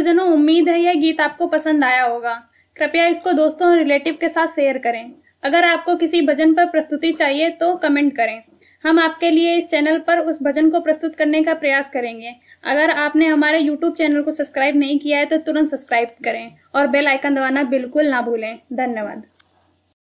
भक्तजनों, उम्मीद है यह गीत आपको पसंद आया होगा। कृपया इसको दोस्तों और रिलेटिव के साथ शेयर करें। अगर आपको किसी भजन पर प्रस्तुति चाहिए तो कमेंट करें, हम आपके लिए इस चैनल पर उस भजन को प्रस्तुत करने का प्रयास करेंगे। अगर आपने हमारे YouTube चैनल को सब्सक्राइब नहीं किया है तो तुरंत सब्सक्राइब करें और बेल आइकन दबाना बिल्कुल ना भूलें। धन्यवाद।